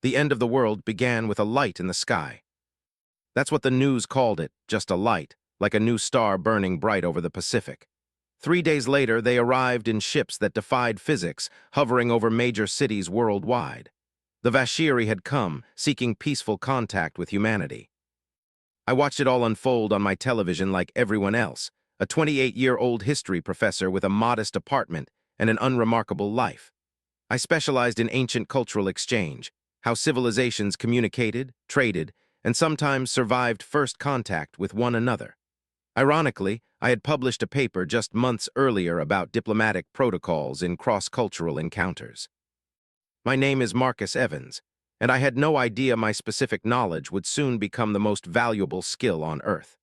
The end of the world began with a light in the sky. That's what the news called it, just a light, like a new star burning bright over the Pacific. 3 days later, they arrived in ships that defied physics, hovering over major cities worldwide. The Vashiri had come, seeking peaceful contact with humanity. I watched it all unfold on my television like everyone else, a 28-year-old history professor with a modest apartment and an unremarkable life. I specialized in ancient cultural exchange, how civilizations communicated, traded, and sometimes survived first contact with one another. Ironically, I had published a paper just months earlier about diplomatic protocols in cross-cultural encounters. My name is Marcus Evans, and I had no idea my specific knowledge would soon become the most valuable skill on Earth.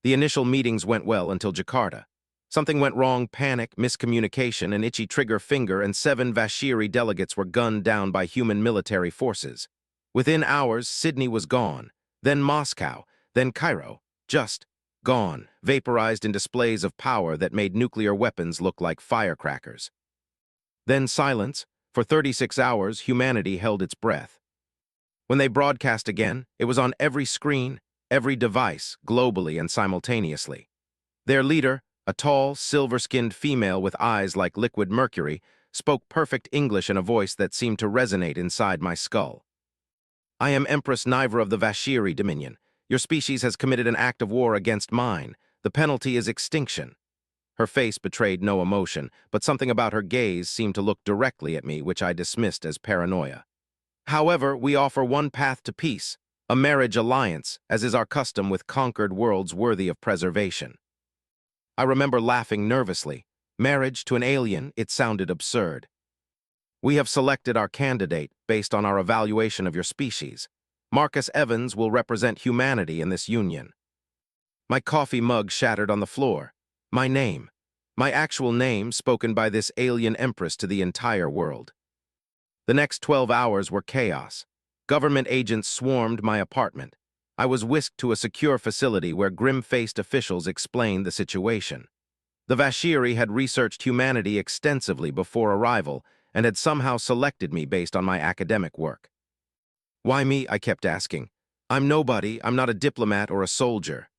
The initial meetings went well until Jakarta. Something went wrong: panic, miscommunication, an itchy trigger finger, and 7 Vashiri delegates were gunned down by human military forces. Within hours, Sydney was gone, then Moscow, then Cairo, just gone, vaporized in displays of power that made nuclear weapons look like firecrackers. Then silence. For 36 hours, humanity held its breath. When they broadcast again, it was on every screen, every device, globally and simultaneously. Their leader, a tall, silver-skinned female with eyes like liquid mercury, spoke perfect English in a voice that seemed to resonate inside my skull. "I am Empress Niver of the Vashiri Dominion. Your species has committed an act of war against mine. The penalty is extinction." Her face betrayed no emotion, but something about her gaze seemed to look directly at me, which I dismissed as paranoia. "However, we offer one path to peace, a marriage alliance, as is our custom with conquered worlds worthy of preservation." I remember laughing nervously. Marriage to an alien, it sounded absurd. "We have selected our candidate based on our evaluation of your species. Marcus Evans will represent humanity in this union." My coffee mug shattered on the floor. My name. My actual name spoken by this alien empress to the entire world. The next 12 hours were chaos. Government agents swarmed my apartment. I was whisked to a secure facility where grim-faced officials explained the situation. The Vashiri had researched humanity extensively before arrival and had somehow selected me based on my academic work. "Why me?" I kept asking. "I'm nobody. I'm not a diplomat or a soldier."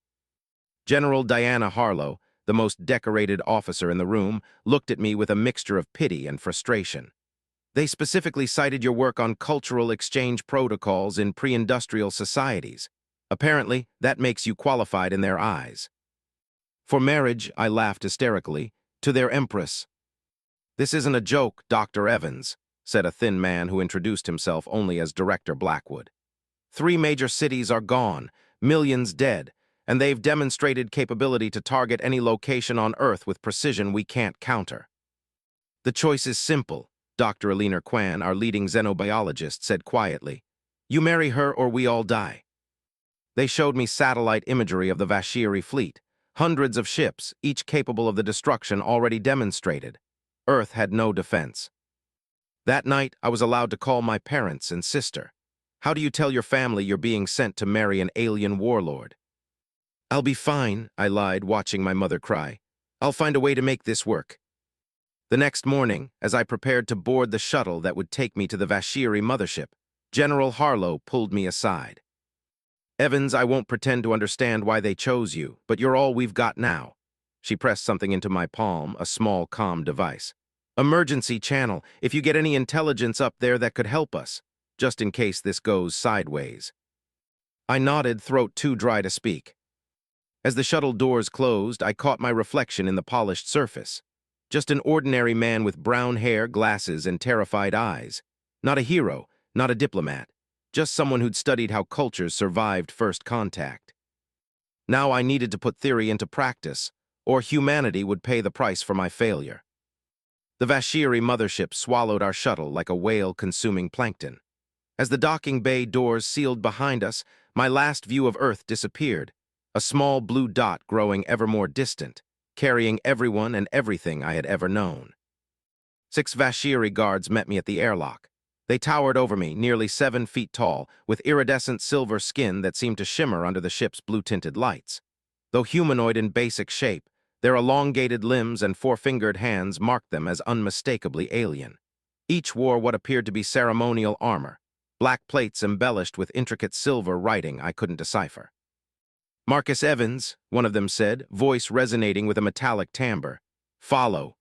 General Diana Harlow, the most decorated officer in the room, looked at me with a mixture of pity and frustration. "They specifically cited your work on cultural exchange protocols in pre-industrial societies. Apparently, that makes you qualified in their eyes." "For marriage," I laughed hysterically, "to their empress." "This isn't a joke, Dr. Evans," said a thin man who introduced himself only as Director Blackwood. 3 major cities are gone, millions dead, and they've demonstrated capability to target any location on Earth with precision we can't counter. "The choice is simple," Dr. Alina Kwan, our leading xenobiologist, said quietly. "You marry her or we all die." They showed me satellite imagery of the Vashiri fleet, hundreds of ships, each capable of the destruction already demonstrated. Earth had no defense. That night, I was allowed to call my parents and sister. "How do you tell your family you're being sent to marry an alien warlord?" "I'll be fine," I lied, watching my mother cry. "I'll find a way to make this work." The next morning, as I prepared to board the shuttle that would take me to the Vashiri mothership, General Harlow pulled me aside. "Evans, I won't pretend to understand why they chose you, but you're all we've got now." She pressed something into my palm, a small comm device. "Emergency channel, if you get any intelligence up there that could help us, just in case this goes sideways." I nodded, throat too dry to speak. As the shuttle doors closed, I caught my reflection in the polished surface. Just an ordinary man with brown hair, glasses, and terrified eyes. Not a hero, not a diplomat, just someone who'd studied how cultures survived first contact. Now I needed to put theory into practice, or humanity would pay the price for my failure. The Vashiri mothership swallowed our shuttle like a whale consuming plankton. As the docking bay doors sealed behind us, my last view of Earth disappeared, a small blue dot growing ever more distant, carrying everyone and everything I had ever known. 6 Vashiri guards met me at the airlock. They towered over me, nearly 7 feet tall, with iridescent silver skin that seemed to shimmer under the ship's blue-tinted lights. Though humanoid in basic shape, their elongated limbs and 4-fingered hands marked them as unmistakably alien. Each wore what appeared to be ceremonial armor, black plates embellished with intricate silver writing I couldn't decipher. "Marcus Evans," one of them said, voice resonating with a metallic timbre. "Follow."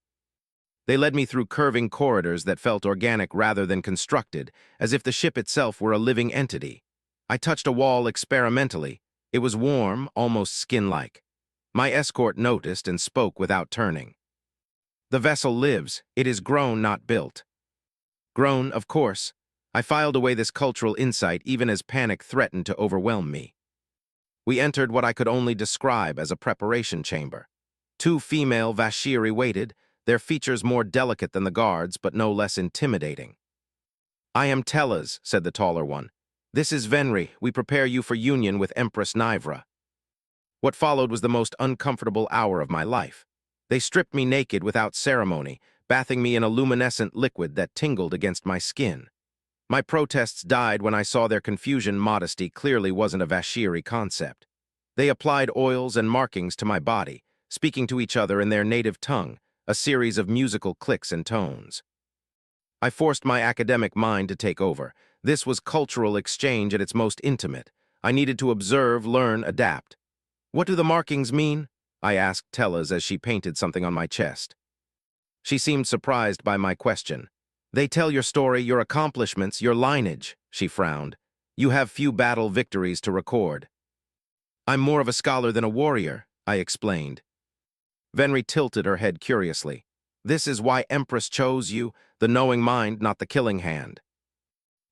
They led me through curving corridors that felt organic rather than constructed, as if the ship itself were a living entity. I touched a wall experimentally. It was warm, almost skin-like. My escort noticed and spoke without turning. "The vessel lives. It is grown, not built." Grown, of course. I filed away this cultural insight even as panic threatened to overwhelm me. We entered what I could only describe as a preparation chamber. 2 female Vashiri waited, their features more delicate than the guards, but no less intimidating. "I am Tellez," said the taller one. "This is Venri. We prepare you for union with Empress Nivra." What followed was the most uncomfortable hour of my life. They stripped me naked without ceremony, bathing me in a luminescent liquid that tingled against my skin. My protests died when I saw their confusion. Modesty clearly wasn't a Vashiri concept. They applied oils and markings to my body, speaking to each other in their native tongue, a series of musical clicks and tones. I forced my academic mind to take over. This was cultural exchange at its most intimate. I needed to observe, learn, adapt. "What do the markings mean?" I asked Tellez as she painted something on my chest. She seemed surprised by my question. "They tell your story, your accomplishments, your lineage," she frowned. "You have few battle victories to record." "I'm more of a scholar than a warrior," I explained. Venri tilted her head curiously. "This is why Empress chose you, the knowing mind, not the killing hand."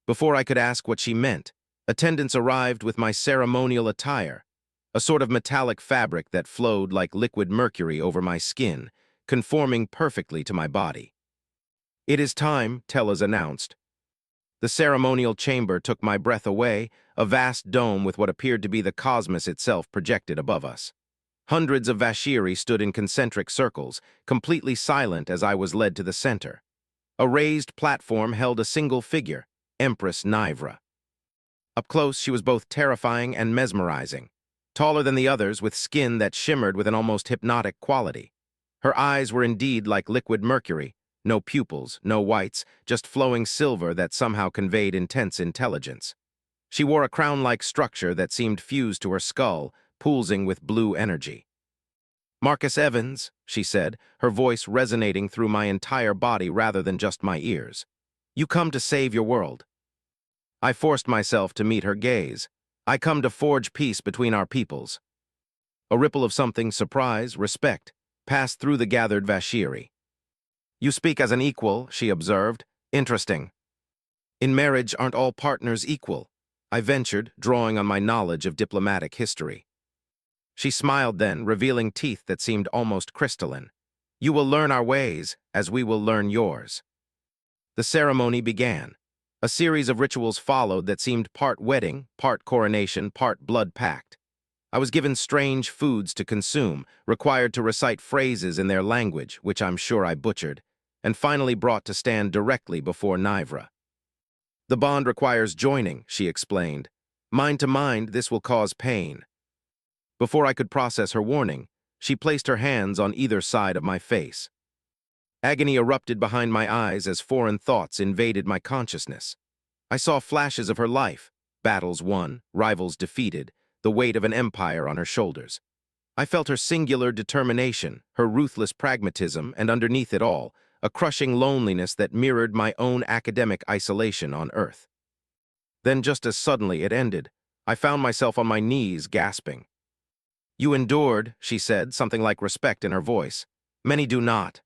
Before I could ask what she meant, attendants arrived with my ceremonial attire, a sort of metallic fabric that flowed like liquid mercury over my skin, conforming perfectly to my body. "It is time," Tellez announced. The ceremonial chamber took my breath away, a vast dome with what appeared to be the cosmos itself projected above us. Hundreds of Vashiri stood in concentric circles, completely silent as I was led to the center. A raised platform held a single figure, Empress Nivra. Up close, she was both terrifying and mesmerizing, taller than the others with skin that shimmered with an almost hypnotic quality. Her eyes were indeed like liquid mercury, no pupils, no whites, just flowing silver that somehow conveyed intense intelligence. She wore a crown-like structure that seemed fused to her skull, pulsing with blue energy. "Marcus Evans," she said, her voice resonating through my entire body rather than just my ears. "You come to save your world." I forced myself to meet her gaze. "I come to forge peace between our peoples." A ripple of something, surprise, respect, passed through the gathered Vashiri. "You speak as an equal," she observed. "Interesting." "In marriage, aren't all partners equal?" I ventured, drawing on my knowledge of diplomatic history. She smiled then, revealing teeth that seemed almost crystalline. "You will learn our ways, as we will learn yours." The ceremony began. A series of rituals followed that seemed part wedding, part coronation, part blood-pact. I was given strange foods to consume, required to recite phrases in their language, which I'm sure I butchered, and finally brought to stand directly before Nivra. "The bond requires joining," she explained. "Mind to mind, this will cause pain." Before I could process her warning, she placed her hands on either side of my face. Agony erupted behind my eyes as foreign thoughts invaded my consciousness. I saw flashes of her life, battles won, rivals defeated, the weight of an empire on her shoulders. I felt her singular determination, her ruthless pragmatism, and underneath it all, a crushing loneliness that mirrored my own academic isolation on Earth. Then just as suddenly it ended, I found myself on my knees gasping. "You endured," she said, something like respect in her voice. "Many do not."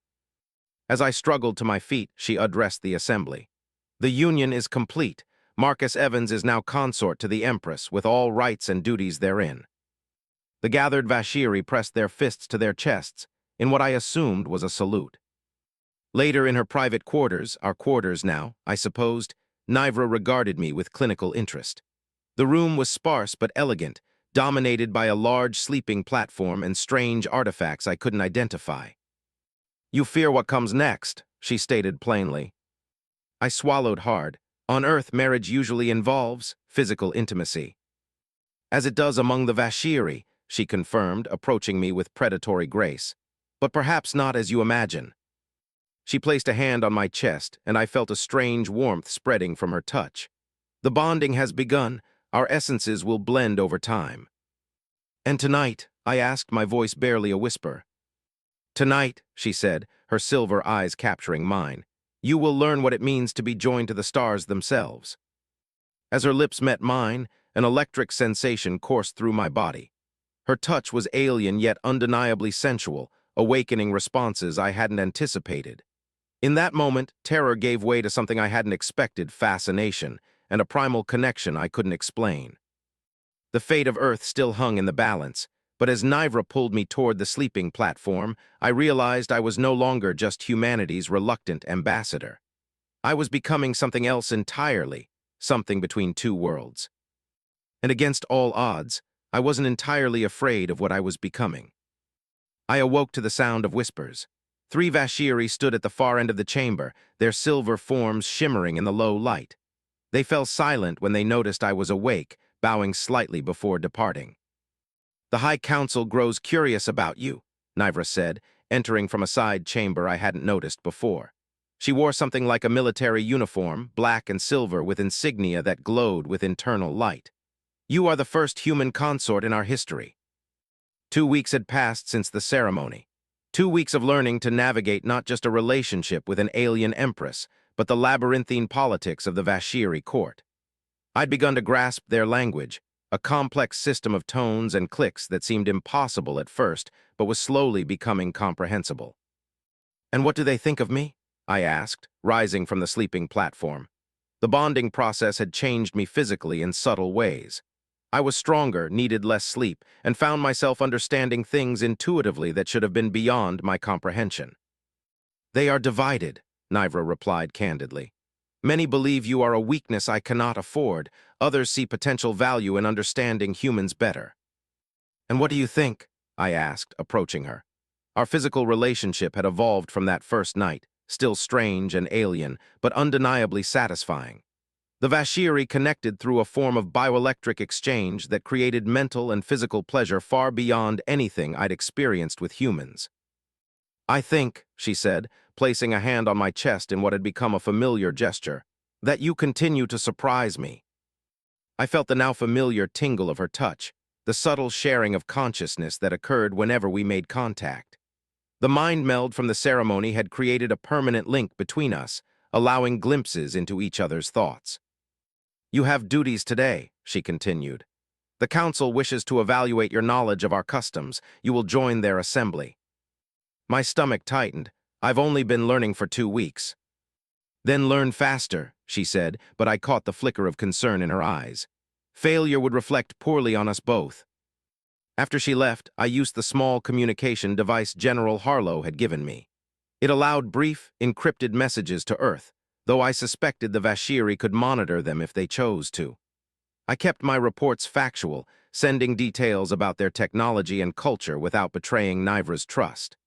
As I struggled to my feet, she addressed the assembly. "The union is complete. Marcus Evans is now consort to the Empress, with all rights and duties therein." The gathered Vashiri pressed their fists to their chests, in what I assumed was a salute. Later in her private quarters, our quarters now, I supposed, Nivra regarded me with clinical interest. The room was sparse but elegant, dominated by a large sleeping platform and strange artifacts I couldn't identify. "You fear what comes next," she stated plainly. I swallowed hard. On Earth, marriage usually involves physical intimacy. "As it does among the Vashiri," she confirmed, approaching me with predatory grace. "But perhaps not as you imagine." She placed a hand on my chest, and I felt a strange warmth spreading from her touch. The bonding has begun. Our essences will blend over time. And tonight, I asked, my voice barely a whisper. Tonight, she said, her silver eyes capturing mine, you will learn what it means to be joined to the stars themselves. As her lips met mine, an electric sensation coursed through my body. Her touch was alien yet undeniably sensual, awakening responses I hadn't anticipated. In that moment, terror gave way to something I hadn't expected, fascination, and a primal connection I couldn't explain. The fate of Earth still hung in the balance, but as Nivra pulled me toward the sleeping platform, I realized I was no longer just humanity's reluctant ambassador. I was becoming something else entirely, something between two worlds. And against all odds, I wasn't entirely afraid of what I was becoming. I awoke to the sound of whispers. 3 Vashiri stood at the far end of the chamber, their silver forms shimmering in the low light. They fell silent when they noticed I was awake, bowing slightly before departing. "The High Council grows curious about you," Nivra said, entering from a side chamber I hadn't noticed before. She wore something like a military uniform, black and silver with insignia that glowed with internal light. "You are the first human consort in our history." 2 weeks had passed since the ceremony. 2 weeks of learning to navigate not just a relationship with an alien empress, but the labyrinthine politics of the Vashiri court. I'd begun to grasp their language, a complex system of tones and clicks that seemed impossible at first, but was slowly becoming comprehensible. "And what do they think of me?" I asked, rising from the sleeping platform. The bonding process had changed me physically in subtle ways. I was stronger, needed less sleep, and found myself understanding things intuitively that should have been beyond my comprehension. "They are divided," Nivra replied candidly. "Many believe you are a weakness I cannot afford. Others see potential value in understanding humans better." "And what do you think?" I asked, approaching her. Our physical relationship had evolved from that first night, still strange and alien, but undeniably satisfying. The Vashiri connected through a form of bioelectric exchange that created mental and physical pleasure far beyond anything I'd experienced with humans. "I think," she said, placing a hand on my chest in what had become a familiar gesture, "that you continue to surprise me." I felt the now familiar tingle of her touch, the subtle sharing of consciousness that occurred whenever we made contact. The mind meld from the ceremony had created a permanent link between us, allowing glimpses into each other's thoughts. "You have duties today," she continued. "The council wishes to evaluate your knowledge of our customs. You will join their assembly." My stomach tightened. "I've only been learning for 2 weeks. "Then learn faster," she said, but I caught the flicker of concern in her eyes. Failure would reflect poorly on us both. After she left, I used the small communication device General Harlow had given me. It allowed brief, encrypted messages to Earth, though I suspected the Vashiri could monitor them if they chose to. I kept my reports factual, sending details about their technology and culture without betraying Nivra's trust.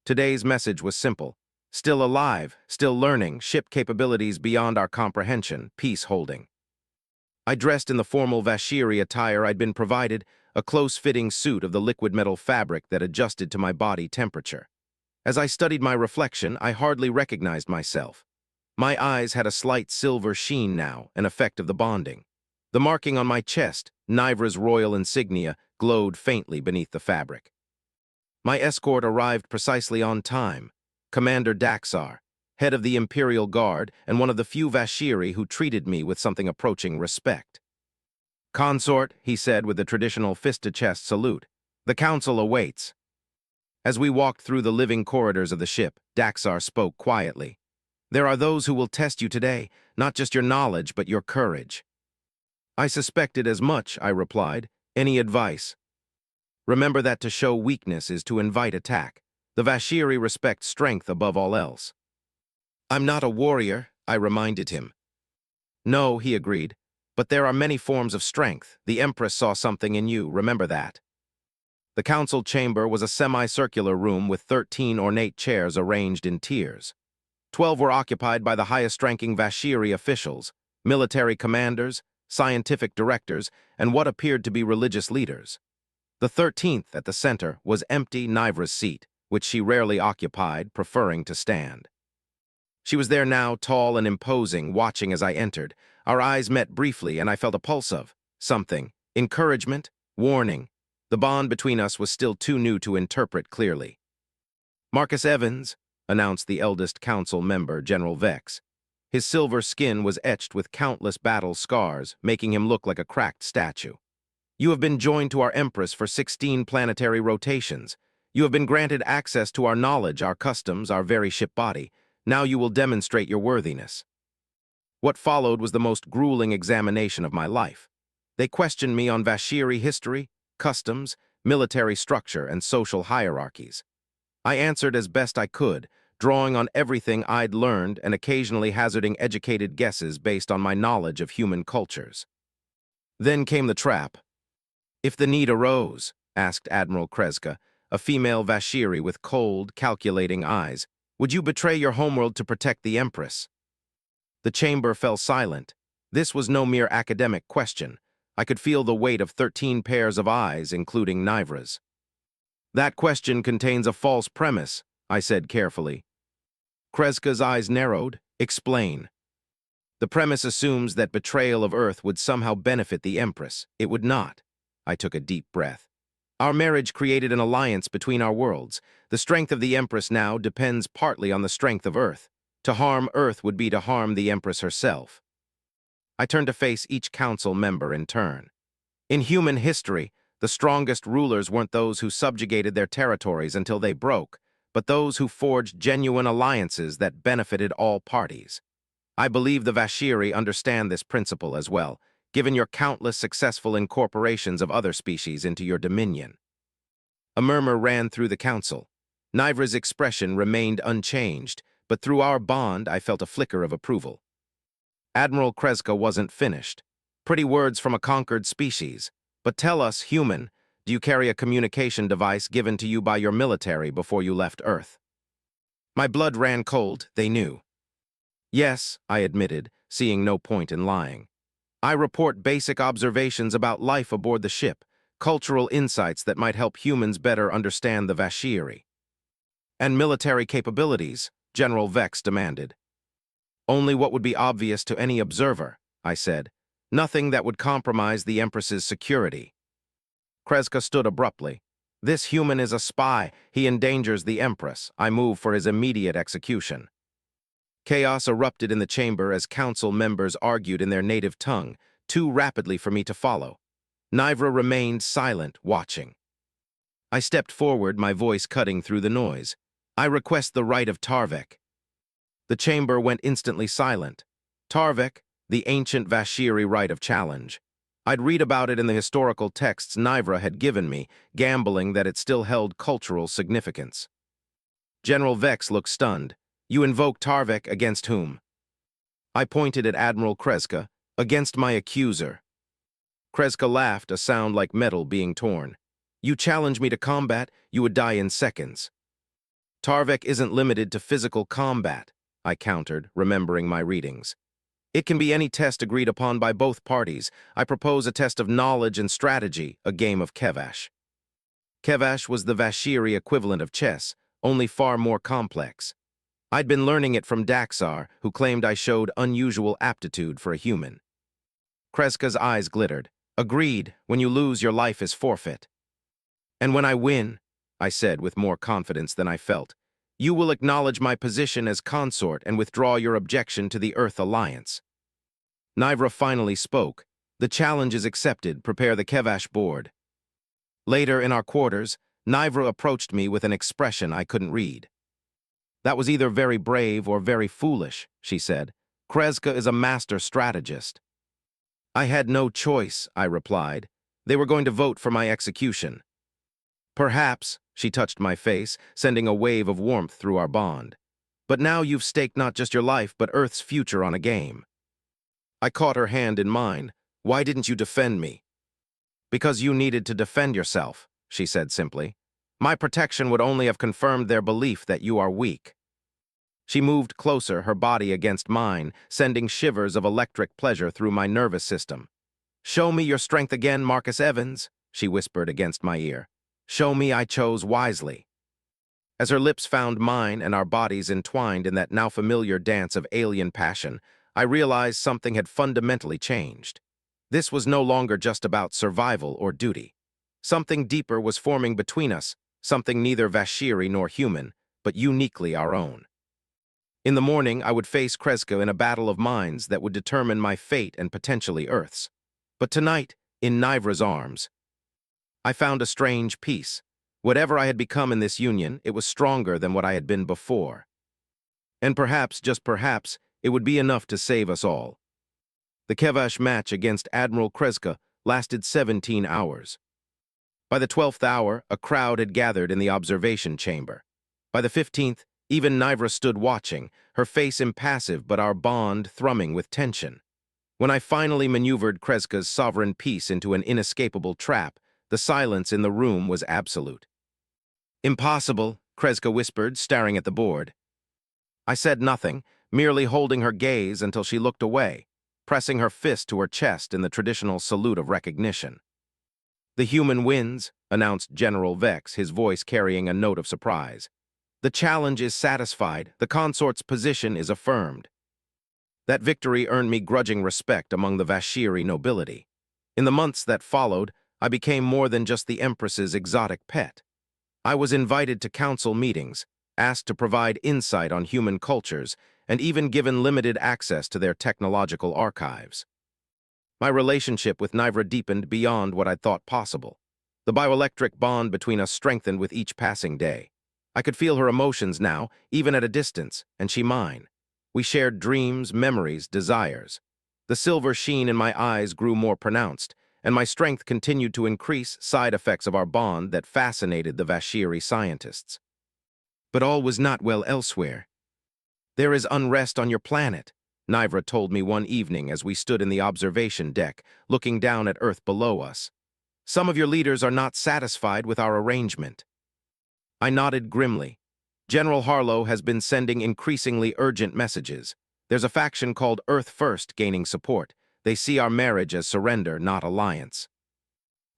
Today's message was simple. Still alive, still learning, ship capabilities beyond our comprehension, peace holding. I dressed in the formal Vashiri attire I'd been provided, a close-fitting suit of the liquid metal fabric that adjusted to my body temperature. As I studied my reflection, I hardly recognized myself. My eyes had a slight silver sheen now, an effect of the bonding. The marking on my chest, Nivra's royal insignia, glowed faintly beneath the fabric. My escort arrived precisely on time. Commander Daxar, head of the Imperial Guard and one of the few Vashiri who treated me with something approaching respect. "Consort," he said with the traditional fist-to-chest salute, "the council awaits." As we walked through the living corridors of the ship, Daxar spoke quietly. "There are those who will test you today, not just your knowledge, but your courage." "I suspected as much," I replied. "Any advice?" "Remember that to show weakness is to invite attack. The Vashiri respect strength above all else." "I'm not a warrior," I reminded him. "No," he agreed, "but there are many forms of strength. The Empress saw something in you, remember that." The council chamber was a semicircular room with 13 ornate chairs arranged in tiers. 12 were occupied by the highest-ranking Vashiri officials, military commanders, scientific directors, and what appeared to be religious leaders. The 13th, at the center, was empty Nivra's seat, which she rarely occupied, preferring to stand. She was there now, tall and imposing, watching as I entered, Our eyes met briefly, and I felt a pulse of something. Encouragement, warning. The bond between us was still too new to interpret clearly. "Marcus Evans," announced the eldest council member, General Vex. His silver skin was etched with countless battle scars, making him look like a cracked statue. "You have been joined to our Empress for 16 planetary rotations. You have been granted access to our knowledge, our customs, our very ship body. Now you will demonstrate your worthiness." What followed was the most grueling examination of my life. They questioned me on Vashiri history, customs, military structure, and social hierarchies. I answered as best I could, drawing on everything I'd learned and occasionally hazarding educated guesses based on my knowledge of human cultures. Then came the trap. "If the need arose," asked Admiral Kreska, a female Vashiri with cold, calculating eyes, "would you betray your homeworld to protect the Empress?" The chamber fell silent. This was no mere academic question. I could feel the weight of 13 pairs of eyes, including Nivra's. "That question contains a false premise," I said carefully. Kreska's eyes narrowed. "Explain." "The premise assumes that betrayal of Earth would somehow benefit the Empress. It would not." I took a deep breath. "Our marriage created an alliance between our worlds. The strength of the Empress now depends partly on the strength of Earth. To harm Earth would be to harm the Empress herself." I turned to face each council member in turn. In human history, the strongest rulers weren't those who subjugated their territories until they broke, but those who forged genuine alliances that benefited all parties. I believe the Vashiri understand this principle as well, given your countless successful incorporations of other species into your dominion. A murmur ran through the council. Nivra's expression remained unchanged, but through our bond I felt a flicker of approval. Admiral Kreska wasn't finished. "Pretty words from a conquered species. But tell us, human, do you carry a communication device given to you by your military before you left Earth?" My blood ran cold, they knew. "Yes," I admitted, seeing no point in lying. "I report basic observations about life aboard the ship, cultural insights that might help humans better understand the Vashiri." "And military capabilities?" General Vex demanded. "Only what would be obvious to any observer," I said. "Nothing that would compromise the Empress's security." Kreska stood abruptly. "This human is a spy. He endangers the Empress. I move for his immediate execution." Chaos erupted in the chamber as council members argued in their native tongue, too rapidly for me to follow. Nivra remained silent, watching. I stepped forward, my voice cutting through the noise. "I request the right of Tarvek." The chamber went instantly silent. Tarvek, the ancient Vashiri right of challenge. I'd read about it in the historical texts Nivra had given me, gambling that it still held cultural significance. General Vex looked stunned. "You invoke Tarvek against whom?" I pointed at Admiral Kreska. "Against my accuser." Kreska laughed, a sound like metal being torn. "You challenge me to combat, you would die in seconds." "Tarvek isn't limited to physical combat," I countered, remembering my readings. "It can be any test agreed upon by both parties. I propose a test of knowledge and strategy, a game of Kevash." Kevash was the Vashiri equivalent of chess, only far more complex. I'd been learning it from Daxar, who claimed I showed unusual aptitude for a human. Kreska's eyes glittered. "Agreed, when you lose, your life is forfeit." "And when I win," I said with more confidence than I felt, "you will acknowledge my position as consort and withdraw your objection to the Earth Alliance." Nivra finally spoke. "The challenge is accepted. Prepare the Kevash board." Later in our quarters, Nivra approached me with an expression I couldn't read. "That was either very brave or very foolish," she said. "Kreska is a master strategist." "I had no choice," I replied. "They were going to vote for my execution." "Perhaps," she touched my face, sending a wave of warmth through our bond. "But now you've staked not just your life, but Earth's future on a game." I caught her hand in mine. "Why didn't you defend me?" "Because you needed to defend yourself," she said simply. "My protection would only have confirmed their belief that you are weak." She moved closer, her body against mine, sending shivers of electric pleasure through my nervous system. "Show me your strength again, Marcus Evans," she whispered against my ear. "Show me I chose wisely." As her lips found mine and our bodies entwined in that now familiar dance of alien passion, I realized something had fundamentally changed. This was no longer just about survival or duty. Something deeper was forming between us, something neither Vashiri nor human, but uniquely our own. In the morning, I would face Kreska in a battle of minds that would determine my fate and potentially Earth's. But tonight, in Nivra's arms, I found a strange peace. Whatever I had become in this union, it was stronger than what I had been before. And perhaps, just perhaps, it would be enough to save us all. The Kevash match against Admiral Kreska lasted 17 hours. By the 12th hour, a crowd had gathered in the observation chamber. By the 15th, even Nivra stood watching, her face impassive but our bond thrumming with tension. When I finally maneuvered Kreska's sovereign peace into an inescapable trap, the silence in the room was absolute. "Impossible," Kreska whispered, staring at the board. I said nothing, merely holding her gaze until she looked away, pressing her fist to her chest in the traditional salute of recognition. "The human wins," announced General Vex, his voice carrying a note of surprise. "The challenge is satisfied, the consort's position is affirmed." That victory earned me grudging respect among the Vashiri nobility. In the months that followed, I became more than just the Empress's exotic pet. I was invited to council meetings, asked to provide insight on human cultures, and even given limited access to their technological archives. My relationship with Nivra deepened beyond what I'd thought possible. The bioelectric bond between us strengthened with each passing day. I could feel her emotions now, even at a distance, and she mine. We shared dreams, memories, desires. The silver sheen in my eyes grew more pronounced, and my strength continued to increase, side effects of our bond that fascinated the Vashiri scientists. But all was not well elsewhere. "There is unrest on your planet," Nivra told me one evening as we stood in the observation deck, looking down at Earth below us. "Some of your leaders are not satisfied with our arrangement." I nodded grimly. "General Harlow has been sending increasingly urgent messages. There's a faction called Earth First gaining support. They see our marriage as surrender, not alliance."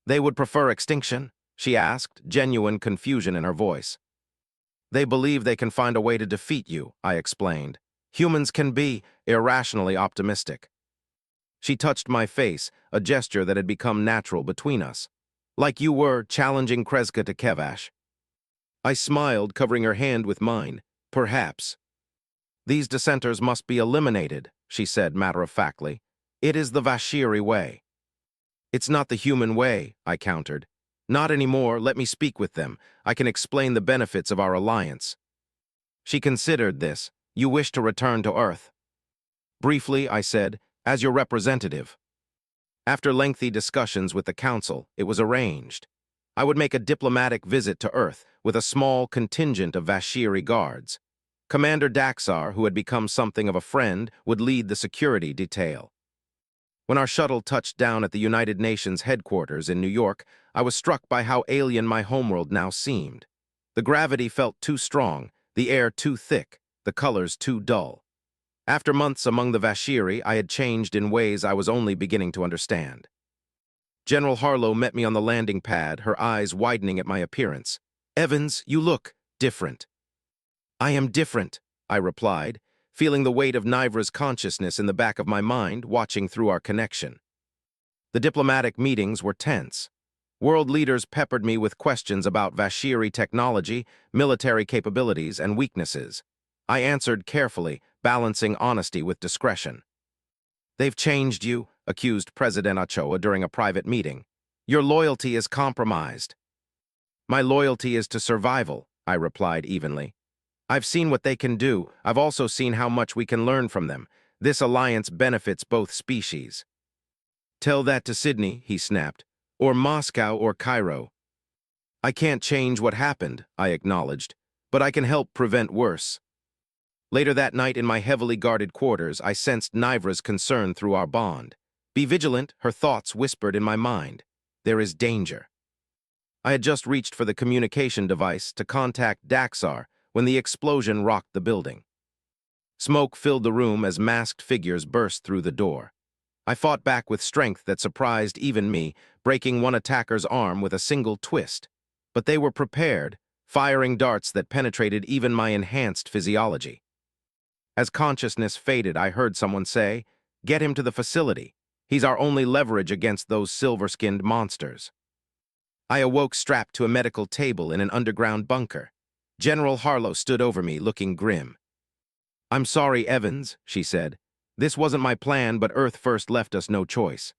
"They would prefer extinction?" she asked, genuine confusion in her voice. "They believe they can find a way to defeat you," I explained. "Humans can be irrationally optimistic." She touched my face, a gesture that had become natural between us. "Like you were challenging Kreska to Kevash." I smiled, covering her hand with mine. "Perhaps." "These dissenters must be eliminated," she said matter-of-factly. "It is the Vashiri way." "It's not the human way," I countered. "Not anymore. Let me speak with them. I can explain the benefits of our alliance." She considered this. "You wish to return to Earth?" "Briefly," I said, "as your representative." After lengthy discussions with the Council, it was arranged. I would make a diplomatic visit to Earth with a small contingent of Vashiri guards. Commander Daxar, who had become something of a friend, would lead the security detail. When our shuttle touched down at the United Nations headquarters in New York, I was struck by how alien my homeworld now seemed. The gravity felt too strong, the air too thick, the colors too dull. After months among the Vashiri, I had changed in ways I was only beginning to understand. General Harlow met me on the landing pad, her eyes widening at my appearance. "Evans, you look different." "I am different," I replied, feeling the weight of Nivra's consciousness in the back of my mind, watching through our connection. The diplomatic meetings were tense. World leaders peppered me with questions about Vashiri technology, military capabilities, and weaknesses. I answered carefully, balancing honesty with discretion. "They've changed you," accused President Ochoa during a private meeting. "Your loyalty is compromised." "My loyalty is to survival," I replied evenly. "I've seen what they can do. I've also seen how much we can learn from them. This alliance benefits both species." "Tell that to Sydney," he snapped, "or Moscow or Cairo." "I can't change what happened," I acknowledged, "but I can help prevent worse." Later that night in my heavily guarded quarters, I sensed Nivra's concern through our bond. "Be vigilant," her thoughts whispered in my mind. "There is danger." I had just reached for the communication device to contact Daxar when the explosion rocked the building. Smoke filled the room as masked figures burst through the door. I fought back with strength that surprised even me, breaking one attacker's arm with a single twist. But they were prepared, firing darts that penetrated even my enhanced physiology. As consciousness faded, I heard someone say, "Get him to the facility. He's our only leverage against those silver-skinned monsters." I awoke strapped to a medical table in an underground bunker. General Harlow stood over me, looking grim. "I'm sorry, Evans," she said. "This wasn't my plan, but Earth first left us no choice."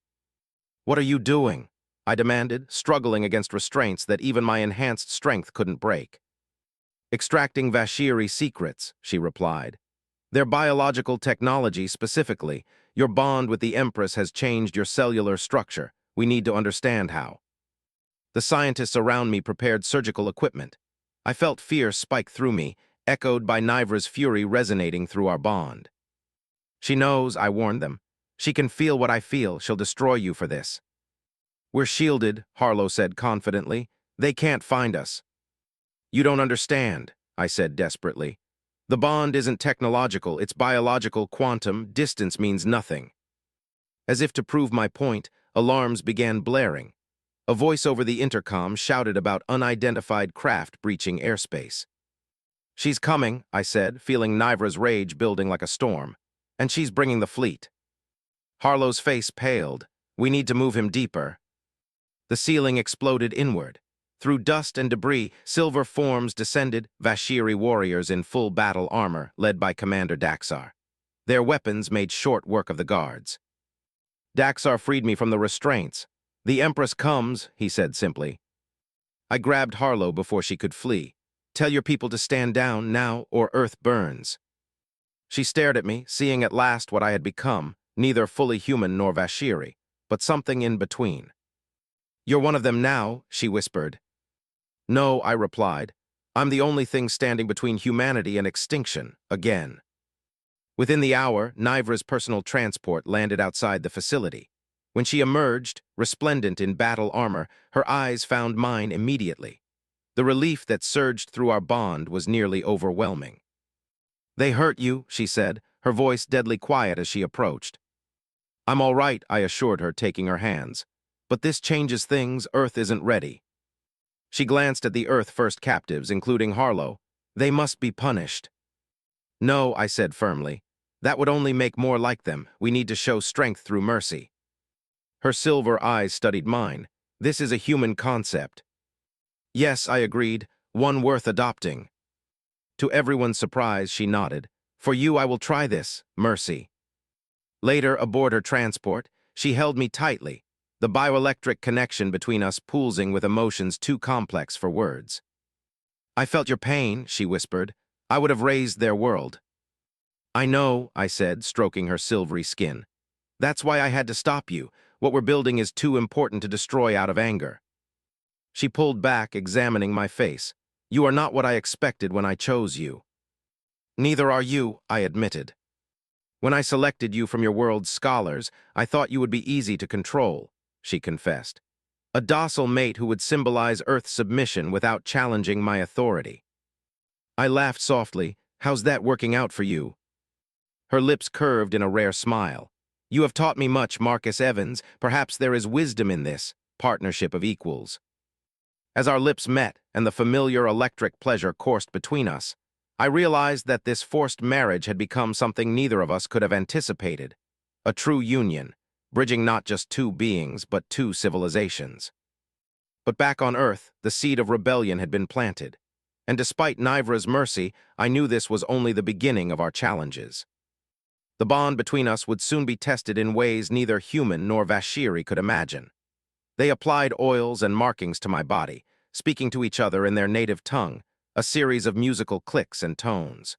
"What are you doing?" I demanded, struggling against restraints that even my enhanced strength couldn't break. "Extracting Vashiri secrets," she replied. "Their biological technology specifically. Your bond with the Empress has changed your cellular structure. We need to understand how." The scientists around me prepared surgical equipment. I felt fear spike through me, echoed by Nivra's fury resonating through our bond. "She knows," I warned them. "She can feel what I feel. She'll destroy you for this." "We're shielded," Harlow said confidently. "They can't find us." "You don't understand," I said desperately. "The bond isn't technological, it's biological. Quantum distance means nothing." As if to prove my point, alarms began blaring. A voice over the intercom shouted about unidentified craft breaching airspace. "She's coming," I said, feeling Nivra's rage building like a storm. "And she's bringing the fleet." Harlow's face paled. "We need to move him deeper." The ceiling exploded inward. Through dust and debris, silver forms descended, Vashiri warriors in full battle armor, led by Commander Daxar. Their weapons made short work of the guards. Daxar freed me from the restraints. "The Empress comes," he said simply. I grabbed Harlow before she could flee. "Tell your people to stand down now, or Earth burns." She stared at me, seeing at last what I had become, neither fully human nor Vashiri, but something in between. "You're one of them now," she whispered. "No," I replied. "I'm the only thing standing between humanity and extinction, again." Within the hour, Nivra's personal transport landed outside the facility. When she emerged, resplendent in battle armor, her eyes found mine immediately. The relief that surged through our bond was nearly overwhelming. "They hurt you," she said, her voice deadly quiet as she approached. "I'm all right," I assured her, taking her hands. "But this changes things. Earth isn't ready." She glanced at the Earth-first captives, including Harlow. "They must be punished." "No," I said firmly. "That would only make more like them. We need to show strength through mercy." Her silver eyes studied mine. "This is a human concept." "Yes," I agreed, "one worth adopting." To everyone's surprise, she nodded. "For you, I will try this, mercy." Later, aboard her transport, she held me tightly, the bioelectric connection between us pulsing with emotions too complex for words. "I felt your pain," she whispered. "I would have raised their world." "I know," I said, stroking her silvery skin. "That's why I had to stop you. What we're building is too important to destroy out of anger." She pulled back, examining my face. "You are not what I expected when I chose you." "Neither are you," I admitted. "When I selected you from your world's scholars, I thought you would be easy to control," she confessed. "A docile mate who would symbolize Earth's submission without challenging my authority." I laughed softly. "How's that working out for you?" Her lips curved in a rare smile. "You have taught me much, Marcus Evans. Perhaps there is wisdom in this partnership of equals." As our lips met and the familiar electric pleasure coursed between us, I realized that this forced marriage had become something neither of us could have anticipated. A true union, bridging not just two beings, but two civilizations. But back on Earth, the seed of rebellion had been planted. And despite Nivra's mercy, I knew this was only the beginning of our challenges. The bond between us would soon be tested in ways neither human nor Vashiri could imagine. They applied oils and markings to my body, speaking to each other in their native tongue, a series of musical clicks and tones.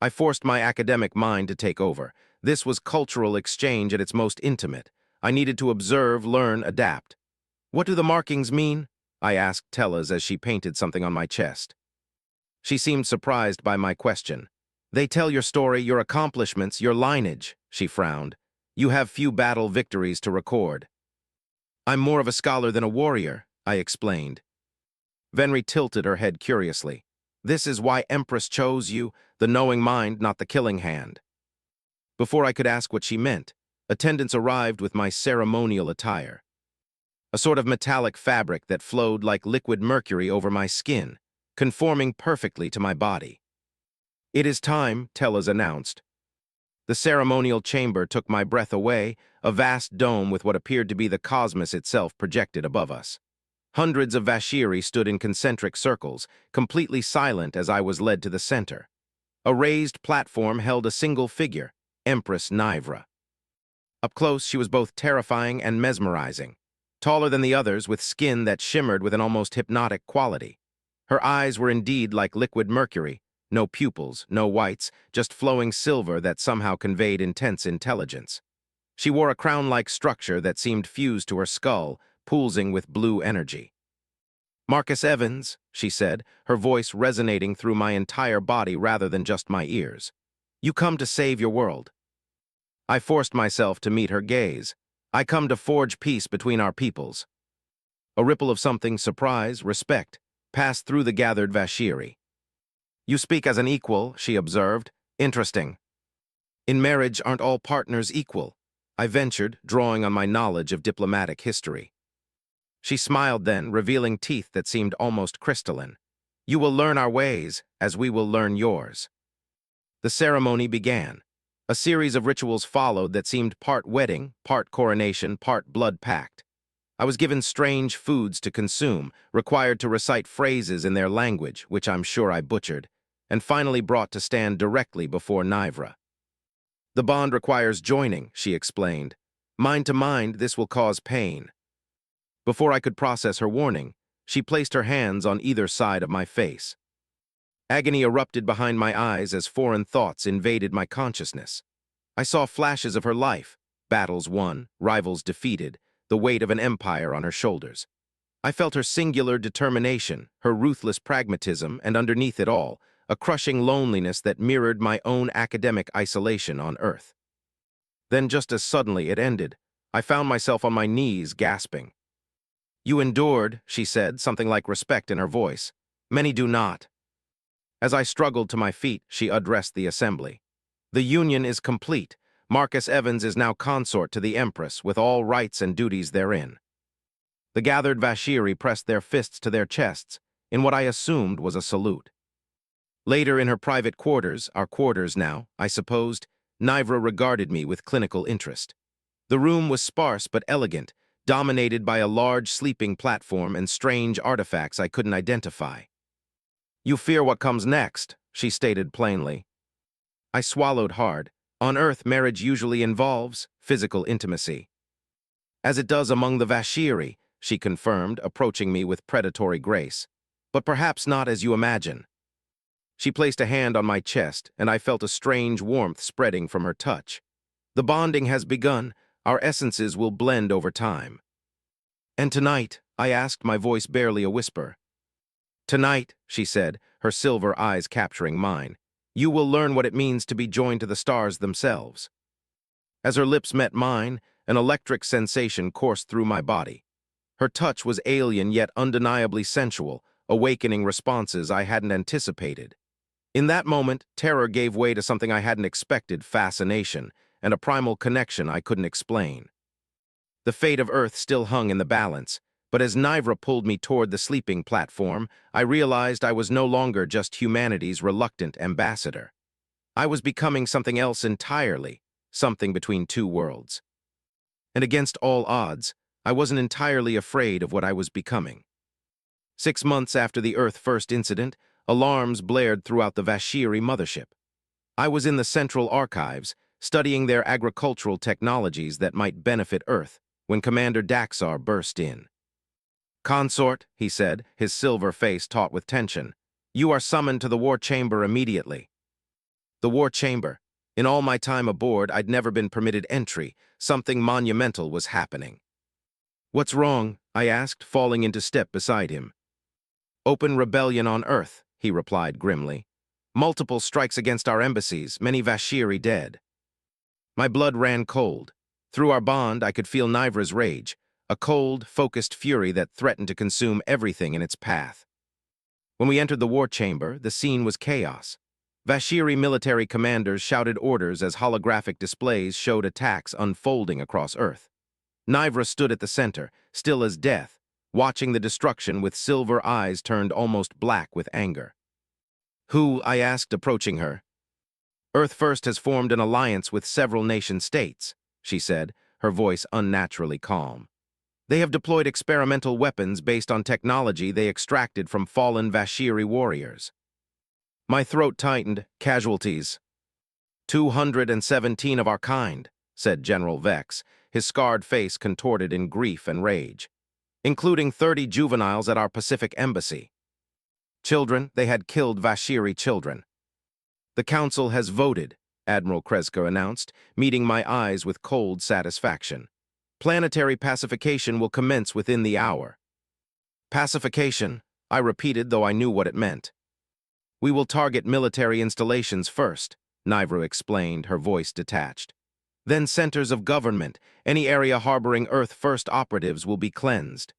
I forced my academic mind to take over. This was cultural exchange at its most intimate. I needed to observe, learn, adapt. "What do the markings mean?" I asked Tellez as she painted something on my chest. She seemed surprised by my question. "They tell your story, your accomplishments, your lineage," she frowned. "You have few battle victories to record." "I'm more of a scholar than a warrior," I explained. Venri tilted her head curiously. "This is why Empress chose you, the knowing mind, not the killing hand." Before I could ask what she meant, attendants arrived with my ceremonial attire. A sort of metallic fabric that flowed like liquid mercury over my skin, conforming perfectly to my body. "It is time," Tellez announced. The ceremonial chamber took my breath away, a vast dome with what appeared to be the cosmos itself projected above us. Hundreds of Vashiri stood in concentric circles, completely silent as I was led to the center. A raised platform held a single figure, Empress Nivra. Up close, she was both terrifying and mesmerizing. Taller than the others, with skin that shimmered with an almost hypnotic quality. Her eyes were indeed like liquid mercury, no pupils, no whites, just flowing silver that somehow conveyed intense intelligence. She wore a crown-like structure that seemed fused to her skull, pulsing with blue energy. "Marcus Evans," she said, her voice resonating through my entire body rather than just my ears. "You come to save your world." I forced myself to meet her gaze. "I come to forge peace between our peoples." A ripple of something, surprise, respect, passed through the gathered Vashiri. "You speak as an equal," she observed. "Interesting." "In marriage, aren't all partners equal?" I ventured, drawing on my knowledge of diplomatic history. She smiled then, revealing teeth that seemed almost crystalline. "You will learn our ways, as we will learn yours." The ceremony began. A series of rituals followed that seemed part wedding, part coronation, part blood pact. I was given strange foods to consume, required to recite phrases in their language, which I'm sure I butchered, and finally brought to stand directly before Nivra. "The bond requires joining," she explained. "Mind to mind, this will cause pain." Before I could process her warning, she placed her hands on either side of my face. Agony erupted behind my eyes as foreign thoughts invaded my consciousness. I saw flashes of her life, battles won, rivals defeated, the weight of an empire on her shoulders. I felt her singular determination, her ruthless pragmatism, and underneath it all, a crushing loneliness that mirrored my own academic isolation on Earth. Then just as suddenly it ended, I found myself on my knees gasping. "You endured," she said, something like respect in her voice. "Many do not." As I struggled to my feet, she addressed the assembly. "The union is complete. Marcus Evans is now consort to the Empress, with all rights and duties therein." The gathered Vashiri pressed their fists to their chests, in what I assumed was a salute. Later in her private quarters, our quarters now, I supposed, Nivra regarded me with clinical interest. The room was sparse but elegant, dominated by a large sleeping platform and strange artifacts I couldn't identify. "You fear what comes next," she stated plainly. I swallowed hard. On Earth, marriage usually involves physical intimacy. "As it does among the Vashiri," she confirmed, approaching me with predatory grace. "But perhaps not as you imagine." She placed a hand on my chest, and I felt a strange warmth spreading from her touch. "The bonding has begun. Our essences will blend over time." "And tonight?" I asked, my voice barely a whisper. "Tonight," she said, her silver eyes capturing mine, "you will learn what it means to be joined to the stars themselves." As her lips met mine, an electric sensation coursed through my body. Her touch was alien yet undeniably sensual, awakening responses I hadn't anticipated. In that moment, terror gave way to something I hadn't expected, fascination, and a primal connection I couldn't explain. The fate of Earth still hung in the balance, but as Nivra pulled me toward the sleeping platform, I realized I was no longer just humanity's reluctant ambassador. I was becoming something else entirely, something between two worlds. And against all odds, I wasn't entirely afraid of what I was becoming. 6 months after the Earth First incident, alarms blared throughout the Vashiri mothership. I was in the Central Archives, studying their agricultural technologies that might benefit Earth, when Commander Daxar burst in. "Consort," he said, his silver face taut with tension, "you are summoned to the war chamber immediately." The war chamber. In all my time aboard, I'd never been permitted entry. Something monumental was happening. "What's wrong?" I asked, falling into step beside him. "Open rebellion on Earth," he replied grimly. "Multiple strikes against our embassies, many Vashiri dead." My blood ran cold. Through our bond, I could feel Nivra's rage, a cold, focused fury that threatened to consume everything in its path. When we entered the war chamber, the scene was chaos. Vashiri military commanders shouted orders as holographic displays showed attacks unfolding across Earth. Nivra stood at the center, still as death, watching the destruction with silver eyes turned almost black with anger. Who? I asked, approaching her. Earth First has formed an alliance with several nation-states, she said, her voice unnaturally calm. They have deployed experimental weapons based on technology they extracted from fallen Vashiri warriors. My throat tightened. Casualties. 217 of our kind, said General Vex, his scarred face contorted in grief and rage, including 30 juveniles at our Pacific embassy. Children, they had killed Vashiri children. The Council has voted, Admiral Kreska announced, meeting my eyes with cold satisfaction. Planetary pacification will commence within the hour. Pacification, I repeated, though I knew what it meant. We will target military installations first, Nivru explained, her voice detached. Then centers of government, any area harboring Earth First operatives will be cleansed.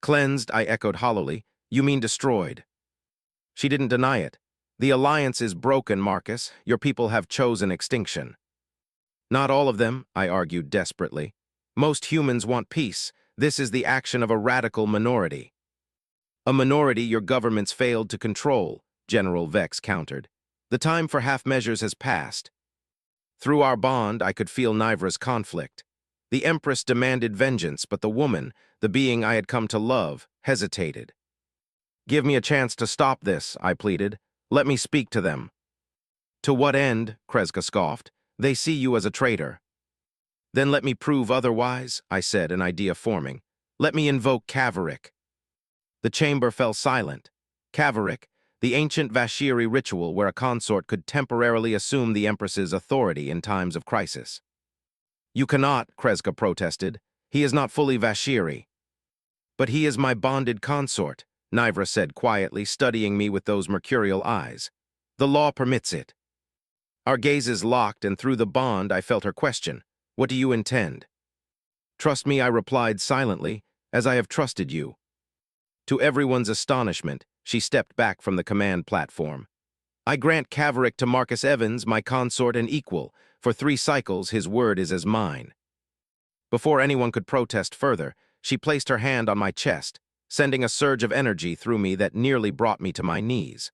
Cleansed, I echoed hollowly. You mean destroyed? She didn't deny it. The alliance is broken, Marcus. Your people have chosen extinction. Not all of them, I argued desperately. Most humans want peace. This is the action of a radical minority. A minority your governments failed to control, General Vex countered. The time for half measures has passed. Through our bond, I could feel Nivra's conflict. The Empress demanded vengeance, but the woman, the being I had come to love, hesitated. Give me a chance to stop this, I pleaded. Let me speak to them. To what end? Kreska scoffed. They see you as a traitor. Then let me prove otherwise, I said, an idea forming. Let me invoke Kavarik. The chamber fell silent. Kavarik, the ancient Vashiri ritual where a consort could temporarily assume the Empress's authority in times of crisis. You cannot, Kreska protested. He is not fully Vashiri. But he is my bonded consort, Nivra said quietly, studying me with those mercurial eyes. The law permits it. Our gazes locked, and through the bond I felt her question. What do you intend? Trust me, I replied silently, as I have trusted you. To everyone's astonishment, she stepped back from the command platform. I grant Kavarik to Marcus Evans, my consort and equal. For 3 cycles, his word is as mine. Before anyone could protest further, she placed her hand on my chest, sending a surge of energy through me that nearly brought me to my knees.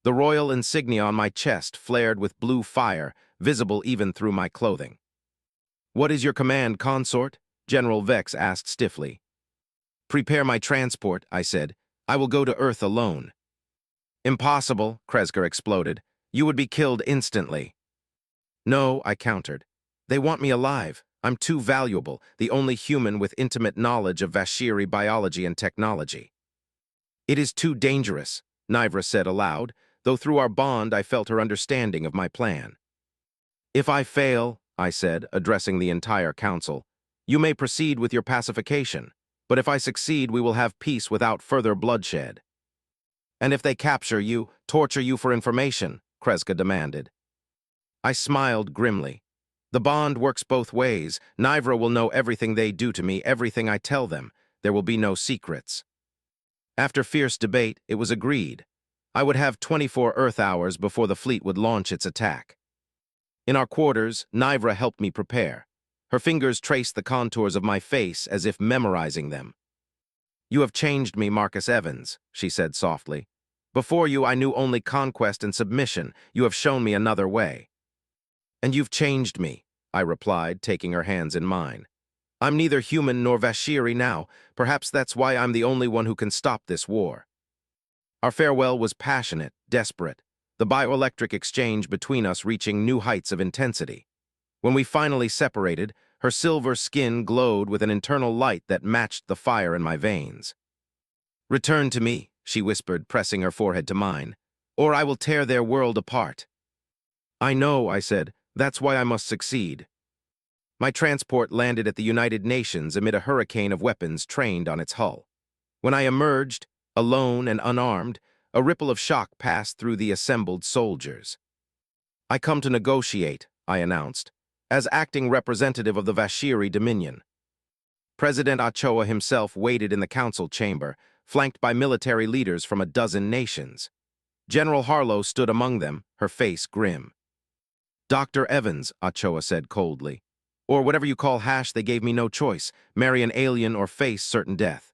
The royal insignia on my chest flared with blue fire, visible even through my clothing. What is your command, consort? General Vex asked stiffly. Prepare my transport, I said. I will go to Earth alone. Impossible, Kreska exploded. You would be killed instantly. No, I countered. They want me alive. I'm too valuable, the only human with intimate knowledge of Vashiri biology and technology. It is too dangerous, Nivra said aloud, though through our bond I felt her understanding of my plan. If I fail, I said, addressing the entire council, you may proceed with your pacification, but if I succeed, we will have peace without further bloodshed. And if they capture you, torture you for information, Kreska demanded. I smiled grimly. The bond works both ways. Nivra will know everything they do to me, everything I tell them. There will be no secrets. After fierce debate, it was agreed. I would have 24 Earth hours before the fleet would launch its attack. In our quarters, Nivra helped me prepare. Her fingers traced the contours of my face as if memorizing them. You have changed me, Marcus Evans, she said softly. Before you, I knew only conquest and submission. You have shown me another way. And you've changed me, I replied, taking her hands in mine. I'm neither human nor Vashiri now. Perhaps that's why I'm the only one who can stop this war. Our farewell was passionate, desperate, the bioelectric exchange between us reaching new heights of intensity. When we finally separated, her silver skin glowed with an internal light that matched the fire in my veins. Return to me, she whispered, pressing her forehead to mine, or I will tear their world apart. I know, I said. That's why I must succeed. My transport landed at the United Nations amid a hurricane of weapons trained on its hull. When I emerged, alone and unarmed, a ripple of shock passed through the assembled soldiers. I come to negotiate, I announced, as acting representative of the Vashiri Dominion. President Ochoa himself waited in the council chamber, flanked by military leaders from a dozen nations. General Harlow stood among them, her face grim. Dr. Evans, Ochoa said coldly. Or whatever you call hash, they gave me no choice, marry an alien or face certain death.